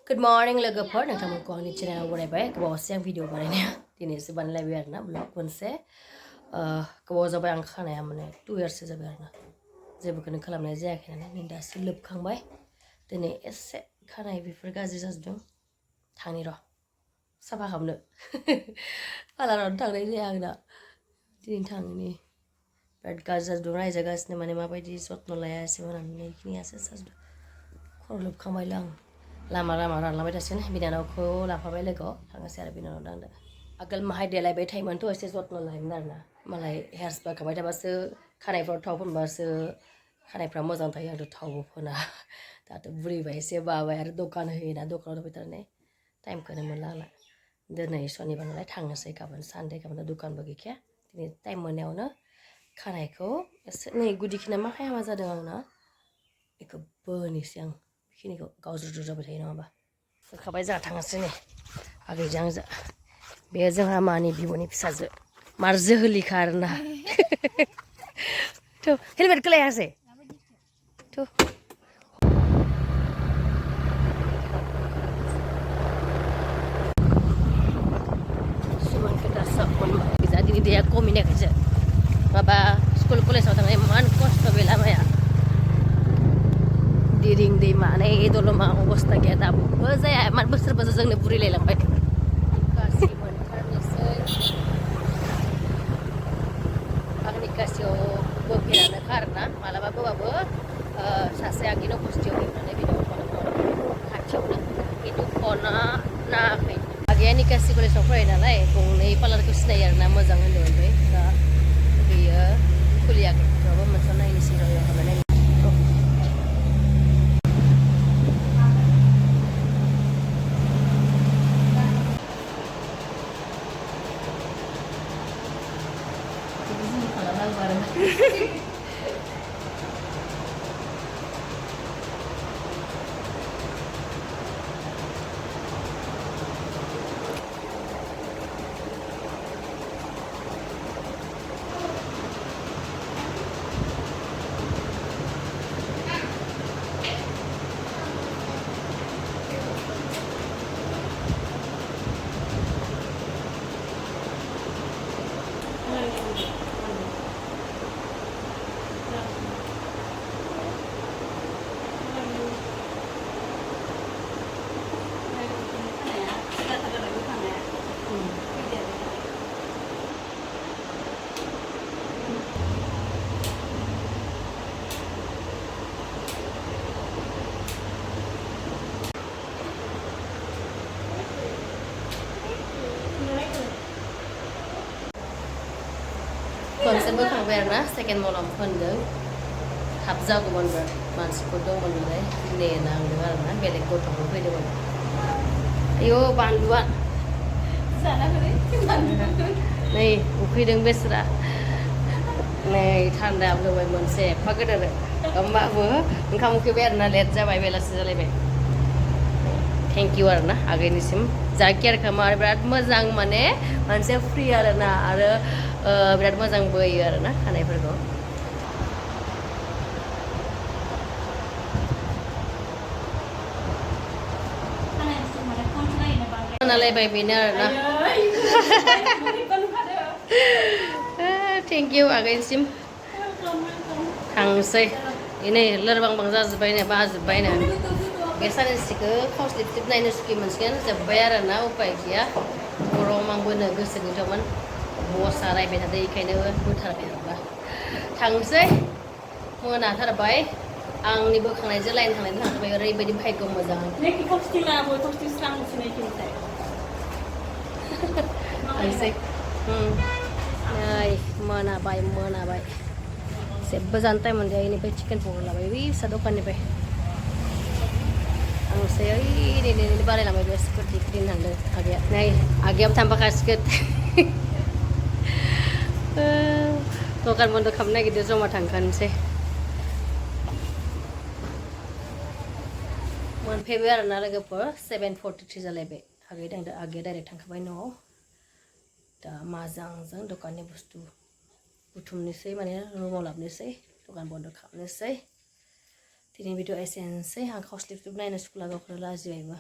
Good morning लोगोफोर नोंथांमोनखौ आंनि चेनेलाव बरायबाय गोबावसै आं भिडिअ बानायनाया दिनैसो बानायलायबाय आरोना ब्लग मोनसे गोबाव जाबाय आं खानाया माने 2 इयार्ससो जाबाय आरोना जेबोखौनो खालामनाय जायाखै नालाय नै दासो लोबखांबाय दिनै एसे खानाय बेफोर गाज्रि जाजोबदों थांनि र' साफा खालामनो पार्लारावनो थांनाय जाया आंना दिनै थांनि बिराद गाज्रि जाजोबदों रायजागासिनो माने माबायदि जत्न लाया एसेबो होननानै बेखिनियासो जाजोबदों खर' लोबखांबायल' आं लामा रानलांबाय थासिगोन बिनानावखौ लाफाबाय लोगोआव थांनोसै आरो बिनानाव आंदो आगोल माहाय देलायबाय थायोमोनथ' एसे जत्न लायोमोन आरोना मालाय हेयार स्पा खालामबाय थाबासो खानायफ्राव थाव फोनबासो खानायफ्रा मोजां थायो आंथ' थावबो फोना दाथ' बुरैबाय एसे बाबाय आरो दखान होयोना दखानाव थाबाय थानानै टाइमखौनो मोनला आंना दिनै सनिबार नालाय थांनोसै गाबोन सानदे गाबोन दखानबो गैखाया दिनै टाइम मोननायावनो खानायखौ एसे नै गुदिखिना मा हामा जादों आंना बेखौ बोनोसै आं बेखिनिखौ गावज्रुज्रु जाबाय थायो नङाबा होखाबाय जोंहा थांनोसै नै आगैजों आंजों बेयो जोंहा मानि बिब'नि फिसाजो मार जोहोलिखा आरोना थ' हेलमेटखौ लायासै थ' दिनै दैया खमिनायखायसो माबा स्कुल कलेजाव थांनाय इमान खस्थ' बे लामाया दिरिं दैमा नै दलमा अबस्था गैया दाबो जाया इमान बोसोर जोंनो बुरिलायलांबाय गासै मोनथारनोसै आंनि गासैयाव बोफेरानोखा आरोना मालाबा बोबाबो सासे आगैनाव बस्थियाव हैनानै बिनाव खाथियावनो खिन्थु फना नाङाखै आगैया निकासि कलेजाव फरायो नालाय गंनै पार्लारखौ सिनायो आरोना मोजां होनदों ओमफ्राय दा बेयो खुलियाखै थेवबो मोनसेयाव नायनोसै र' हाबाय नायनो खनसे बोखांबाय आरोना सेकेन्ड मलाव फोनदों थाब जागौमोनबो मानसिफोर दंमोन नालाय नेनांदों आरोना बेलेग गथ'फोर फैदोंमोन आयौ बानलुआ नै उखैदों बेसरा नै थान्दा होबाय मोनसे एफा गोदोर होमबाबो ओंखाम उखैबाय आरोना लेट जाबाय बेलासि जालायबाय थेंक इउ आरोना आगैनिसिम जा केयार खालामो आरो बिराद मोजां माने मोनसे फ्रि आरोना आरो बिराद मोजां बोयो आरोना खानायफोरखौ नालायबाय बेनो आरोना थेंक इउ आगैनिसिम थांसै नै लोरबांबां जाजोब्बायनो बाजोब्बायनो बे साननैसोखौ खावस्लिब स्लिब नायनो सुखि मोनसिगोन जोब्बाय आरोना उपाय गैया गरम आंबोनो गोसो गैथ'मोन बसा रायबाय थादों बेखायनो बोथारबाय आरोना थांसै मोनाथारबाय आंनि बोखांनायजों लाइन थांनायजों थांबाय ओरैबायदि भाग्य मोजां थांसै नै मोनाबाय जेबो जानो टाइम मोनजाया बेनिफ्राय चिकेन पक'रा लाबाय बै फिसा दखाननिफ्राय थांसै ओइ नै बारायलांबाय बे स्कुटि फिदिंनो थांदों आगैया नै आगैयाबो थांफाखासिगोन दखान बन्द' खालामनो नागिरदों जमा थांखानोसै मोनफैबाय आरोना लोगोफोर 7:43 जालायबाय आगै थांदों आगैया डाइरेक्ट थांखाबाय न'आव दा माजों दखाननि बुस्थु बुथुमनोसै माने रुमाव लाबोनोसै दखान बन्द' खालामनोसै दिनै भिडिअ एसेनोसै आं खावस्लिब नायनो सुखुला गावखौनो लाजिबायबो